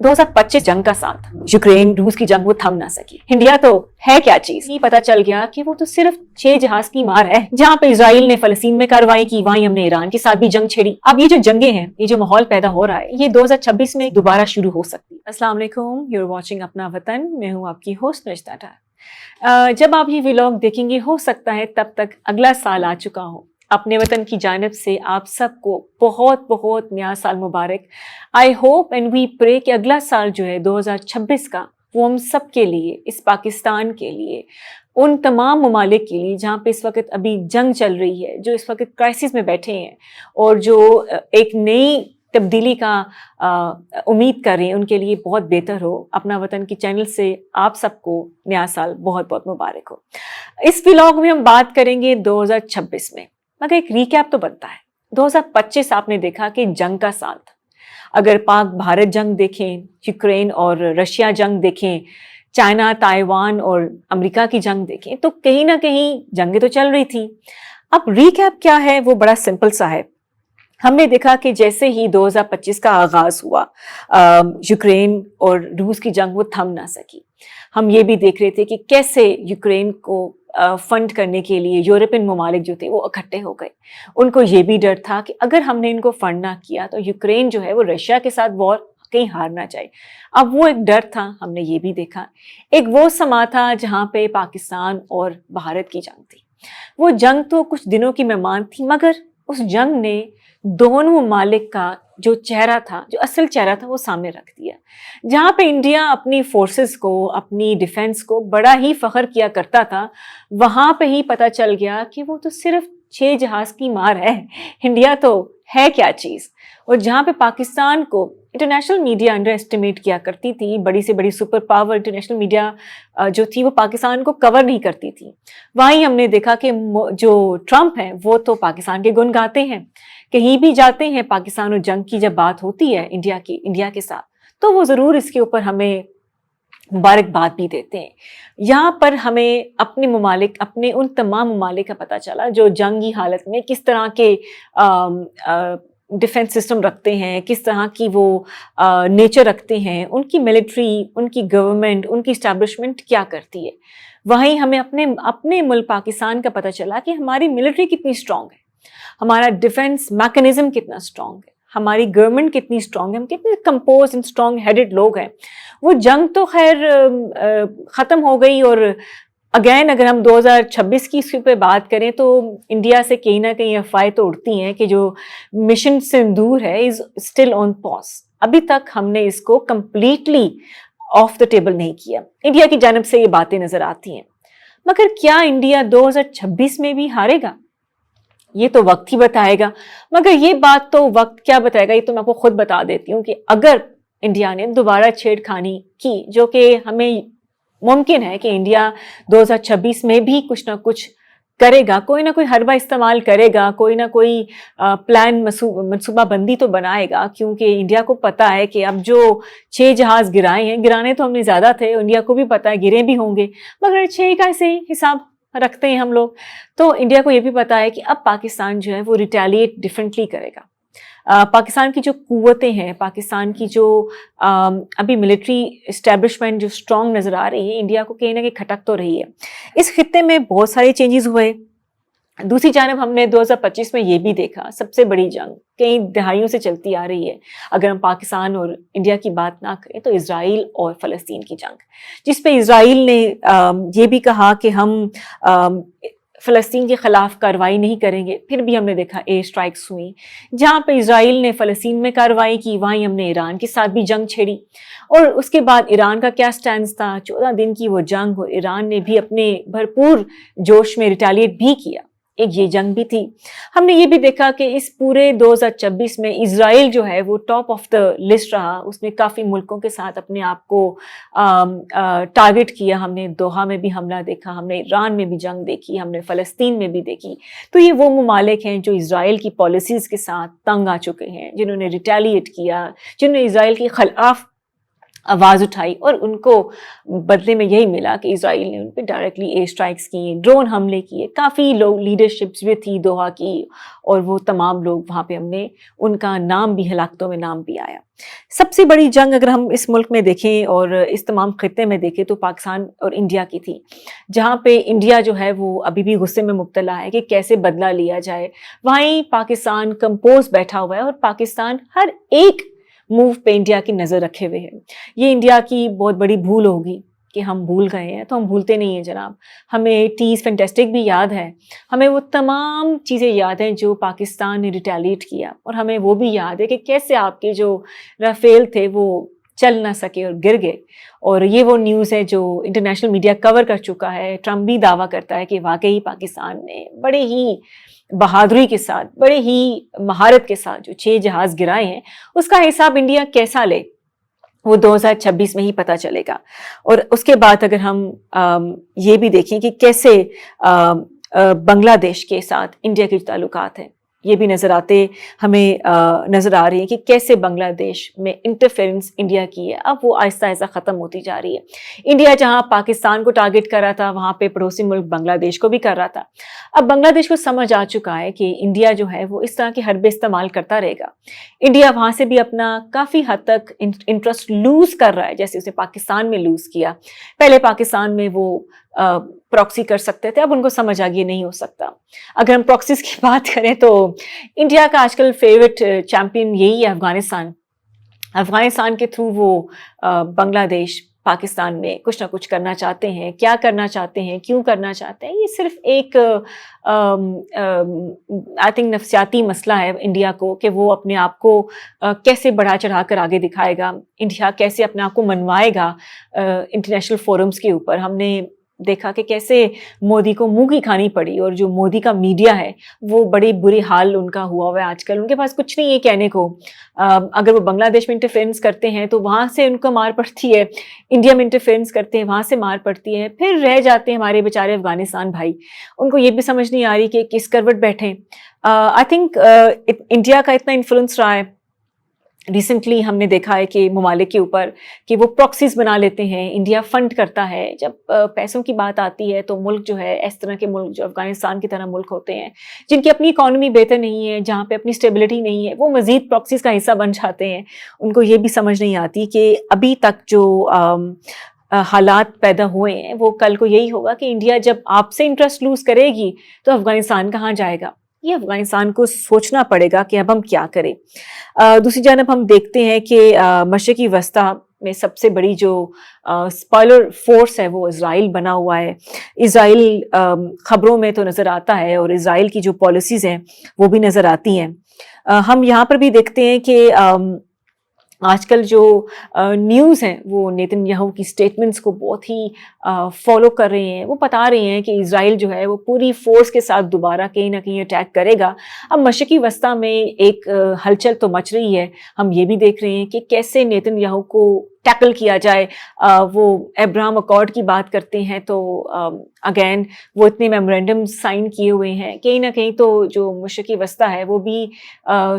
2025 जंग का साल था। यूक्रेन रूस की जंग वो थम ना सकी। इंडिया तो है क्या चीज, ये पता चल गया कि वो तो सिर्फ 6 जहाज की मार है। जहां पे इजराइल ने फलस्तीन में कार्रवाई की, वहीं हमने ईरान के साथ भी जंग छेड़ी। अब ये जो जंगे हैं, ये जो माहौल पैदा हो रहा है, ये 2026 में दोबारा शुरू हो सकती है। अस्सलाम वालेकुम, यूर वॉचिंग अपना वतन। मैं हूँ आपकी होस्ट नजदा डार। जब आप ये व्लॉग देखेंगे, हो सकता है तब तक अगला साल आ चुका हो। अपने वतन की जानिब से आप सबको बहुत बहुत नया साल मुबारक। I hope and we pray कि अगला साल जो है 2026 का, वो हम सब के लिए, इस पाकिस्तान के लिए, उन तमाम ममालिक के लिए जहाँ पे इस वक्त अभी जंग चल रही है, जो इस वक्त क्राइसिस में बैठे हैं और जो एक नई तब्दीली का उम्मीद कर रहे हैं, उनके लिए बहुत बेहतर हो। अपना वतन की चैनल से आप सबको नया साल बहुत बहुत मुबारक हो। इस व्लॉग में हम बात करेंगे 2026 में, मगर एक रिकैप तो बनता है। 2025 आपने देखा कि जंग का साल था। अगर पाक भारत जंग देखें, यूक्रेन और रशिया जंग देखें, चाइना ताइवान और अमेरिका की जंग देखें, तो कहीं ना कहीं जंगें तो चल रही थी। अब रिकैप क्या है, वो बड़ा सिंपल सा है। हमने देखा कि जैसे ही 2025 का आगाज हुआ, यूक्रेन और रूस की जंग वो थम ना सकी। हम ये भी देख रहे थे कि कैसे यूक्रेन को फंड करने के लिए यूरोपियन ममालिक जो थे वो इकट्ठे हो गए। उनको ये भी डर था कि अगर हमने इनको फंड ना किया तो यूक्रेन जो है वो रशिया के साथ वॉर कहीं हार ना जाए। अब वो एक डर था, हमने ये भी देखा। एक वो समा था जहाँ पे पाकिस्तान और भारत की जंग थी। वो जंग तो कुछ दिनों की मेहमान थी, मगर उस जंग ने दोनों ममालिक का जो चेहरा था, जो असल चेहरा था, वो सामने रख दिया। जहाँ पे इंडिया अपनी फोर्सेस को, अपनी डिफेंस को बड़ा ही फख्र किया करता था, वहाँ पे ही पता चल गया कि वो तो सिर्फ 6 जहाज की मार है। इंडिया तो है क्या चीज़। और जहाँ पे पाकिस्तान को इंटरनेशनल मीडिया अंडर एस्टिमेट किया करती थी, बड़ी से बड़ी सुपर पावर इंटरनेशनल मीडिया जो थी वो पाकिस्तान को कवर नहीं करती थी, वहीं हमने देखा कि जो ट्रंप हैं वो तो पाकिस्तान के गुण गाते हैं। कहीं भी जाते हैं पाकिस्तान और जंग की जब बात होती है इंडिया के साथ, तो वो ज़रूर इसके ऊपर हमें मुबारकबाद भी देते हैं। यहाँ पर हमें अपने ममालिक, अपने उन तमाम ममालिक का पता चला जो जंगी हालत में किस तरह के डिफेंस सिस्टम रखते हैं, किस तरह की वो नेचर रखते हैं, उनकी मिलिट्री, उनकी गवर्नमेंट, उनकी इस्टेब्लिशमेंट क्या करती है। वहीं हमें अपने मुल्क पाकिस्तान का पता चला कि हमारी मिलिट्री कितनी स्ट्रांग है, हमारा डिफेंस मैकेनिज्म कितना स्ट्रांग है, हमारी गवर्नमेंट कितनी स्ट्रांग है, हम कितने कंपोज एंड स्ट्रांग हेडेड लोग हैं। वो जंग तो खैर ख़त्म हो गई। और अगेन अगर हम 2026 की इसके ऊपर बात करें तो इंडिया से कहीं ना कहीं अफवाहें तो उड़ती हैं कि जो मिशन सिंदूर है इज स्टिल ऑन पॉज। अभी तक हमने इसको कंप्लीटली ऑफ द टेबल नहीं किया। इंडिया की जानिब से ये बातें नजर आती हैं, मगर क्या इंडिया 2026 में भी हारेगा? ये तो वक्त ही बताएगा। मगर ये बात तो वक्त क्या बताएगा, ये तो मैं आपको खुद बता देती हूँ कि अगर इंडिया ने दोबारा छेड़खानी की, जो कि हमें मुमकिन है कि इंडिया 2026 में भी कुछ ना कुछ करेगा, कोई ना कोई हरबा इस्तेमाल करेगा, कोई ना कोई प्लान मनसूबा बंदी तो बनाएगा, क्योंकि इंडिया को पता है कि अब जो 6 जहाज गिराए हैं, गिराने तो हमने ज़्यादा थे, इंडिया को भी पता है गिरे भी होंगे, मगर 6 का ऐसे हिसाब रखते हैं हम लोग। तो इंडिया को ये भी पता है कि अब पाकिस्तान जो है वो रिटेलिएट डिफरेंटली करेगा। पाकिस्तान की जो कुव्वतें हैं, पाकिस्तान की जो अभी मिलिट्री इस्टेब्लिशमेंट जो स्ट्रॉन्ग नज़र आ रही है, इंडिया को कहीं ना कहीं खटक तो रही है। इस खित्ते में बहुत सारे चेंजेस हुए। दूसरी जानब हमने 2025 में ये भी देखा, सबसे बड़ी जंग कई दहाइयों से चलती आ रही है। अगर हम पाकिस्तान और इंडिया की बात ना करें तो इजराइल और फ़लस्तीन की जंग, जिस पे इजराइल ने ये भी कहा कि हम फ़लस्तीन के ख़िलाफ़ कार्रवाई नहीं करेंगे। फिर भी हमने देखा एयर स्ट्राइक्स हुई। जहाँ पे इजराइल ने फ़लस्तीन में कार्रवाई की, वहीं हमने ईरान के साथ भी जंग छेड़ी। और उसके बाद ईरान का क्या स्टैंड था, 14 दिन की वो जंग, और ईरान ने भी अपने भरपूर जोश में रिटेलिएट भी किया। एक ये जंग भी थी। हमने ये भी देखा कि इस पूरे 2026 में इजराइल जो है वो टॉप ऑफ द लिस्ट रहा। उसने काफ़ी मुल्कों के साथ अपने आप को टारगेट किया। हमने दोहा में भी हमला देखा, हमने ईरान में भी जंग देखी, हमने फ़लस्तीन में भी देखी। तो ये वो ममालिक हैं जो इजराइल की पॉलिसीज़ के साथ तंग आ चुके हैं, जिन्होंने रिटेलिएट किया, जिन्होंने इजराइल के खिलाफ آواز اٹھائی اور ان کو بدلے میں یہی ملا کہ اسرائیل نے ان پہ ڈائریکٹلی ایئر اسٹرائکس کیے، ڈرون حملے کیے، کافی لوگ لیڈرشپس بھی تھی دوحہ کی، اور وہ تمام لوگ وہاں پہ ہم نے ان کا نام بھی، ہلاکتوں میں نام بھی آیا۔ سب سے بڑی جنگ اگر ہم اس ملک میں دیکھیں اور اس تمام خطے میں دیکھیں تو پاکستان اور انڈیا کی تھی، جہاں پہ انڈیا جو ہے وہ ابھی بھی غصے میں مبتلا ہے کہ کیسے بدلہ لیا جائے، وہیں پاکستان کمپوز بیٹھا ہوا ہے اور پاکستان ہر ایک موو پہ انڈیا کی نظر رکھے ہوئے ہیں۔ یہ انڈیا کی بہت بڑی بھول ہوگی کہ ہم بھول گئے ہیں، تو ہم بھولتے نہیں ہیں جناب۔ ہمیں ٹیز فینٹیسٹک بھی یاد ہے، ہمیں وہ تمام چیزیں یاد ہیں جو پاکستان نے ریٹیلیٹ کیا، اور ہمیں وہ بھی یاد ہے کہ کیسے آپ کے جو رافیل تھے وہ چل نہ سکے اور گر گئے، اور یہ وہ نیوز ہے جو انٹرنیشنل میڈیا کور کر چکا ہے۔ ٹرمپ بھی دعویٰ کرتا ہے کہ واقعی پاکستان نے بڑے ہی بہادری کے ساتھ، بڑے ہی مہارت کے ساتھ جو 6 جہاز گرائے ہیں، اس کا حساب انڈیا کیسا لے وہ 2026 میں ہی پتہ چلے گا۔ اور اس کے بعد اگر ہم یہ بھی دیکھیں کہ کیسے بنگلہ دیش کے ساتھ انڈیا کے تعلقات ہیں، یہ بھی ہمیں نظر آ رہی ہے کہ کیسے بنگلہ دیش میں انٹرفیرنس انڈیا کی ہے، اب وہ آہستہ آہستہ ختم ہوتی جا رہی ہے۔ انڈیا جہاں پاکستان کو ٹارگٹ کر رہا تھا، وہاں پہ پڑوسی ملک بنگلہ دیش کو بھی کر رہا تھا۔ اب بنگلہ دیش کو سمجھ آ چکا ہے کہ انڈیا جو ہے وہ اس طرح کے حربے استعمال کرتا رہے گا۔ انڈیا وہاں سے بھی اپنا کافی حد تک انٹرسٹ لوز کر رہا ہے، جیسے اسے پاکستان میں لوز کیا۔ پہلے پاکستان میں وہ پراکسی کر سکتے تھے، اب ان کو سمجھ آ گیا نہیں ہو سکتا۔ اگر ہم پراکسیز کی بات کریں تو انڈیا کا آج کل فیوریٹ چیمپئن یہی ہے افغانستان۔ افغانستان کے تھرو وہ بنگلہ دیش پاکستان میں کچھ نہ کچھ کرنا چاہتے ہیں۔ کیا کرنا چاہتے ہیں، کیوں کرنا چاہتے ہیں، یہ صرف ایک آئی تھنک نفسیاتی مسئلہ ہے انڈیا کو کہ وہ اپنے آپ کو کیسے بڑھا چڑھا کر آگے دکھائے گا، انڈیا کیسے اپنے آپ کو منوائے گا انٹرنیشنل فورمز کے اوپر۔ ہم نے دیکھا کہ کیسے مودی کو منہ کی کھانی پڑی، اور جو مودی کا میڈیا ہے وہ بڑے برے حال ان کا ہوا ہے آج کل۔ ان کے پاس کچھ نہیں ہے کہنے کو۔ اگر وہ بنگلہ دیش میں انٹرفیرنس کرتے ہیں تو وہاں سے ان کو مار پڑتی ہے، انڈیا میں انٹرفیرنس کرتے ہیں وہاں سے مار پڑتی ہے، پھر رہ جاتے ہیں ہمارے بیچارے افغانستان بھائی۔ ان کو یہ بھی سمجھ نہیں آ رہی کہ کس کروٹ بیٹھیں۔ آئی تھنک انڈیا کا اتنا انفلوئنس رہا ہے، ریسنٹلی ہم نے دیکھا ہے کہ ممالک کے اوپر کہ وہ پراکسیز بنا لیتے ہیں، انڈیا فنڈ کرتا ہے۔ جب پیسوں کی بات آتی ہے تو ملک جو ہے، اس طرح کے ملک جو افغانستان کی طرح ملک ہوتے ہیں جن کی اپنی اکانومی بہتر نہیں ہے، جہاں پہ اپنی اسٹیبلٹی نہیں ہے، وہ مزید پراکسیز کا حصہ بن جاتے ہیں۔ ان کو یہ بھی سمجھ نہیں آتی کہ ابھی تک جو حالات پیدا ہوئے ہیں وہ کل کو یہی ہوگا کہ انڈیا جب آپ سے انٹرسٹ لوز کرے گی تو افغانستان کہاں جائے گا۔ یہ افغانستان کو سوچنا پڑے گا کہ اب ہم کیا کریں۔ دوسری جانب ہم دیکھتے ہیں کہ مشرقی وسطی میں سب سے بڑی جو اسپائلر فورس ہے وہ اسرائیل بنا ہوا ہے۔ اسرائیل خبروں میں تو نظر آتا ہے، اور اسرائیل کی جو پالیسیز ہیں وہ بھی نظر آتی ہیں۔ ہم یہاں پر بھی دیکھتے ہیں کہ آج کل جو نیوز ہیں وہ نیتن یاہو کی سٹیٹمنٹس کو بہت ہی فالو کر رہے ہیں۔ وہ بتا رہے ہیں کہ اسرائیل جو ہے وہ پوری فورس کے ساتھ دوبارہ کہیں نہ کہیں اٹیک کرے گا۔ اب مشرقی وسطی میں ایک ہلچل تو مچ رہی ہے۔ ہم یہ بھی دیکھ رہے ہیں کہ کیسے نیتن یاہو کو ٹیکل کیا جائے۔ وہ ابراہم اکارڈ کی بات کرتے ہیں تو اگین وہ اتنے میمورینڈم سائن کیے ہوئے ہیں، کہیں نہ کہیں تو جو مشرقی وسطی ہے وہ بھی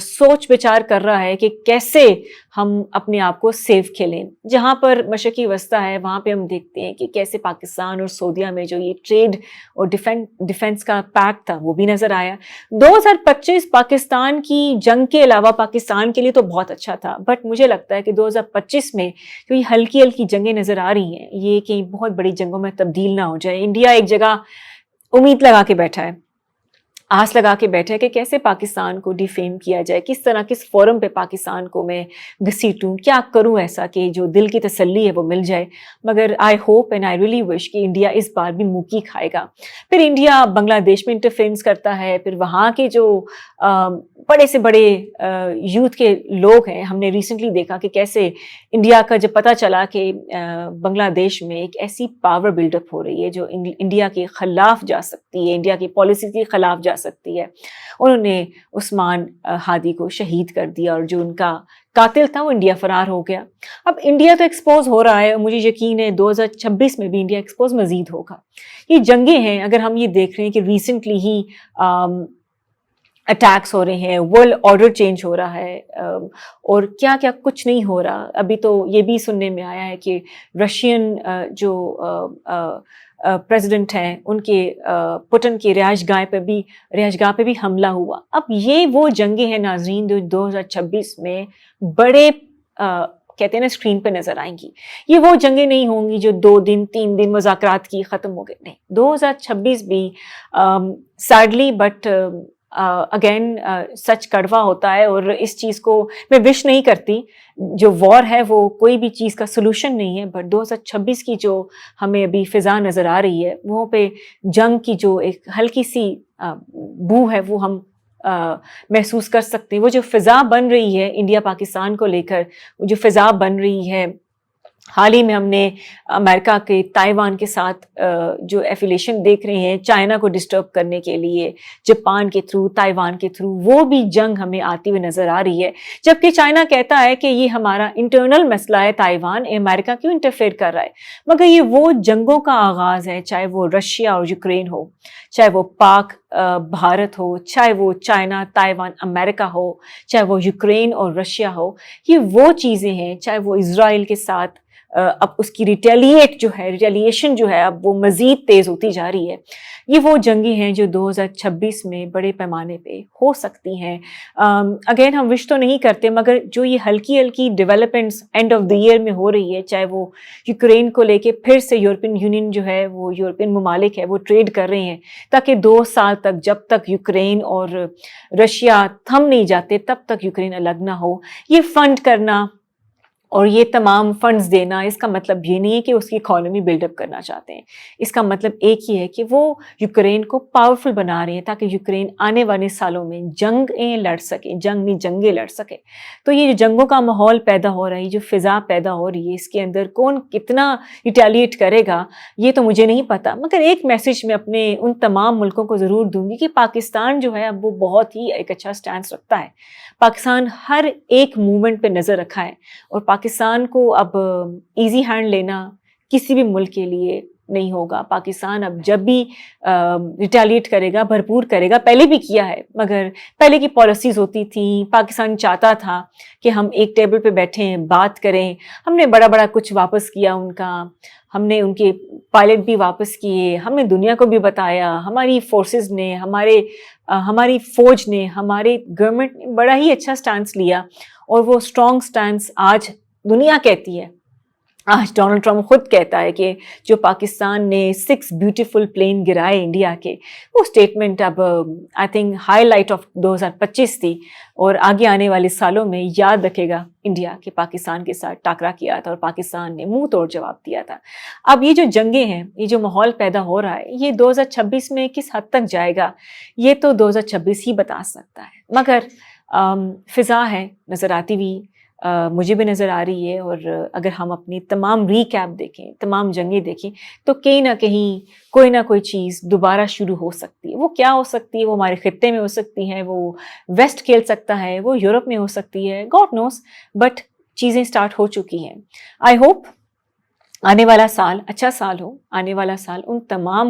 سوچ بچار کر رہا ہے کہ کیسے ہم اپنے آپ کو سیف کھیلیں۔ جہاں پر مشرقی وسطی ہے وہاں پہ ہم دیکھتے ہیں کہ کیسے پاکستان اور سعودیہ میں جو یہ ٹریڈ اور ڈیفنس کا پیکٹ تھا وہ بھی نظر آیا۔ 2025 پاکستان کی جنگ کے علاوہ پاکستان کے لیے تو بہت اچھا تھا، بٹ مجھے لگتا ہے کہ 2025 میں جو یہ ہلکی ہلکی جنگیں نظر آ رہی ہیں یہ کہیں بہت بڑی جنگوں میں تبدیل نہ ہو جائے۔ انڈیا ایک جگہ امید لگا کے بیٹھا ہے، آس لگا کے بیٹھے کہ کیسے پاکستان کو ڈیفیم کیا جائے، کس طرح کس فورم پہ پاکستان کو میں گھسیٹوں، کیا کروں ایسا کہ جو دل کی تسلی ہے وہ مل جائے۔ مگر I hope and I really wish کہ انڈیا اس بار بھی موکی کھائے گا۔ پھر انڈیا بنگلہ دیش میں انٹرفیرنس کرتا ہے، پھر وہاں کے جو بڑے سے بڑے یوتھ کے لوگ ہیں، ہم نے ریسنٹلی دیکھا کہ کیسے انڈیا کا جب پتہ چلا کہ بنگلہ دیش میں ایک ایسی پاور بلڈ اپ ہو رہی ہے جو انڈیا کے خلاف جا سکتی ہے، انڈیا کی پالیسی کے خلاف جا سکتی ہے، انہوں نے عثمان ہادی کو شہید کر دیا، اور جو ان کا قاتل تھا وہ انڈیا فرار ہو گیا۔ اب انڈیا تو ایکسپوز ہو رہا ہے، اور مجھے یقین ہے 2026 میں بھی انڈیا ایکسپوز مزید ہوگا۔ یہ جنگیں ہیں، اگر ہم یہ دیکھ رہے ہیں کہ ریسنٹلی ہی अटैक्स हो रहे हैं, वर्ल्ड ऑर्डर चेंज हो रहा है, और क्या क्या कुछ नहीं हो रहा। अभी तो ये भी सुनने में आया है कि रशियन जो प्रेसिडेंट हैं उनके पुतिन की रिहाइशगाह पे भी हमला हुआ। अब ये वो जंगें हैं नाज़रीन जो 2026 में बड़े कहते हैं ना स्क्रीन पे नजर आएंगी। ये वो जंगें नहीं होंगी जो 2 दिन 3 दिन मुज़ाकरात की ख़त्म हो गए, नहीं। 2026 भी सैडली बट अगेन सच कड़वा होता है, और इस चीज़ को मैं विश नहीं करती। जो वॉर है वो कोई भी चीज़ का सोल्यूशन नहीं है, बट 2026 की जो हमें अभी फिज़ा नज़र आ रही है वहाँ पे जंग की जो एक हल्की सी बू है वो हम महसूस कर सकते हैं। वो जो फ़िज़ा बन रही है इंडिया पाकिस्तान को लेकर, वो जो फ़िज़ा बन रही है, हाल ही में हमने अमेरिका के ताइवान के साथ जो एफिलेशन देख रहे हैं चाइना को डिस्टर्ब करने के लिए, जापान के थ्रू, ताइवान के थ्रू, वो भी जंग हमें आती हुई नज़र आ रही है। जबकि चाइना कहता है कि ये हमारा इंटरनल मसला है, ताइवान, अमेरिका क्यों इंटरफेयर कर रहा है। मगर ये वो जंगों का आगाज़ है, चाहे वो रशिया और यूक्रेन हो, चाहे वो पाक भारत हो, चाहे वो चाइना, ताइवान, अमेरिका हो, चाहे वो यूक्रेन और रशिया हो। ये वो चीज़ें हैं, चाहे वो इजराइल के साथ अब उसकी रिटेलिएशन जो है अब वो मज़ीद तेज़ होती जा रही है। ये वो जंगें हैं जो 2026 में बड़े पैमाने पे हो सकती हैं। अगेन हम विश तो नहीं करते, मगर जो ये हल्की हल्की developments end of the year में हो रही है, चाहे वो यूक्रेन को लेके फिर से यूरोपियन यूनियन जो है, वो यूरोपियन ममालिक है, वो ट्रेड कर रहे हैं ताकि 2 साल तक, जब तक यूक्रेन और रशिया थम नहीं जाते तब तक यूक्रेन अलग ना हो। ये फंड करना और ये तमाम फंड्स देना, इसका मतलब ये नहीं है कि उसकी इकॉनमी बिल्डअप करना चाहते हैं। इसका मतलब एक ही है कि वो यूक्रेन को पावरफुल बना रहे हैं ताकि यूक्रेन आने वाले सालों में जंगें लड़ सके, जंगें लड़ सके। तो ये जो जंगों का माहौल पैदा हो रहा है, जो फ़िज़ा पैदा हो रही है, इसके अंदर कौन कितना रिटेलिएट करेगा ये तो मुझे नहीं पता। मगर एक मैसेज मैं अपने उन तमाम मुल्कों को ज़रूर दूंगी कि पाकिस्तान जो है अब वो बहुत ही एक अच्छा स्टैंड रखता है। पाकिस्तान हर एक मूवमेंट पे नज़र रखा है, और पाकिस्तान को अब इजी हैंड लेना किसी भी मुल्क के लिए नहीं होगा। पाकिस्तान अब जब भी रिटेलिएट करेगा, भरपूर करेगा, पहले भी किया है, मगर पहले की पॉलिसीज़ होती थी, पाकिस्तान चाहता था कि हम एक टेबल पे बैठें, बात करें। हमने बड़ा बड़ा कुछ वापस किया उनका, हमने उनके पायलट भी वापस किए, हमने दुनिया को भी बताया, हमारी फोर्सेस ने, हमारी फ़ौज ने, हमारे गवर्नमेंट ने बड़ा ही अच्छा स्टैंस लिया, और वो स्ट्रॉन्ग स्टैंस आज दुनिया कहती है। आज डोनाल्ड ट्रंप खुद कहता है कि जो पाकिस्तान ने 6 ब्यूटीफुल प्लेन गिराए इंडिया के, वो स्टेटमेंट अब आई थिंक हाईलाइट ऑफ 2025 थी, और आगे आने वाले सालों में याद रखेगा इंडिया कि पाकिस्तान के साथ टाकरा किया था और पाकिस्तान ने मुंह तोड़ जवाब दिया था। अब ये जो जंगें हैं, ये जो माहौल पैदा हो रहा है, ये 2026 में किस हद तक जाएगा ये तो 2026 ही बता सकता है। मगर फ़िज़ा है नज़र आती हुई, मुझे भी नज़र आ रही है, और अगर हम अपनी तमाम रीकैप देखें, तमाम जंगें देखें, तो कहीं ना कहीं कोई ना कोई चीज़ दोबारा शुरू हो सकती है। वो क्या हो सकती है? वो हमारे खित्ते में हो सकती है, वो वेस्ट खेल सकता है, वो यूरोप में हो सकती है, गॉड नोस, बट चीज़ें स्टार्ट हो चुकी हैं। आई होप आने वाला साल अच्छा साल हो, आने वाला साल उन तमाम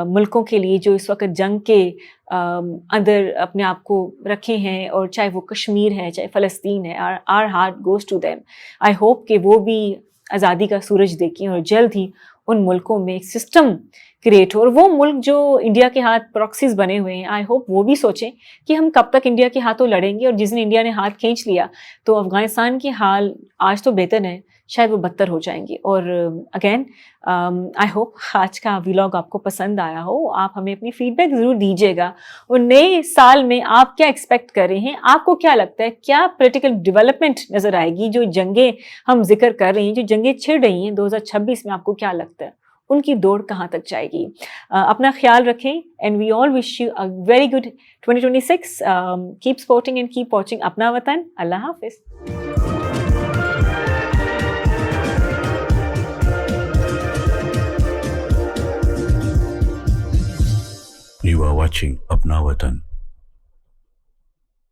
मुल्कों के लिए जो इस वक्त जंग के अंदर अपने आप को रखे हैं, और चाहे वो कश्मीर है, चाहे फ़लस्तीन है, our heart goes to them. I hope कि वो भी आज़ादी का सूरज देखें, और जल्द ही उन मुल्कों में एक सिस्टम क्रिएट हो। और वो मुल्क जो इंडिया के हाथ प्रॉक्सीज बने हुए हैं, आई होप वो भी सोचें कि हम कब तक इंडिया के हाथों लड़ेंगे, और जिस दिन इंडिया ने हाथ खींच लिया तो अफ़गानिस्तान के हाल आज तो बेहतर है, शायद वो बदतर हो जाएंगे। और अगेन आई होप आज का व्लॉग आपको पसंद आया हो। आप हमें अपनी फीडबैक ज़रूर दीजिएगा, और नए साल में आप क्या एक्सपेक्ट कर रहे हैं, आपको क्या लगता है, क्या पॉलिटिकल डेवलपमेंट नज़र आएगी? जो जंगें हम जिक्र कर रहे हैं, जो जंगें छिड़ रही हैं 2026 में, आपको क्या लगता है उनकी दौड़ कहाँ तक जाएगी? अपना ख्याल रखें, and we all wish you a very good 2026। Keep supporting and keep watching Apna Watan. अल्लाह हाफिज़। You are watching Apna Watan.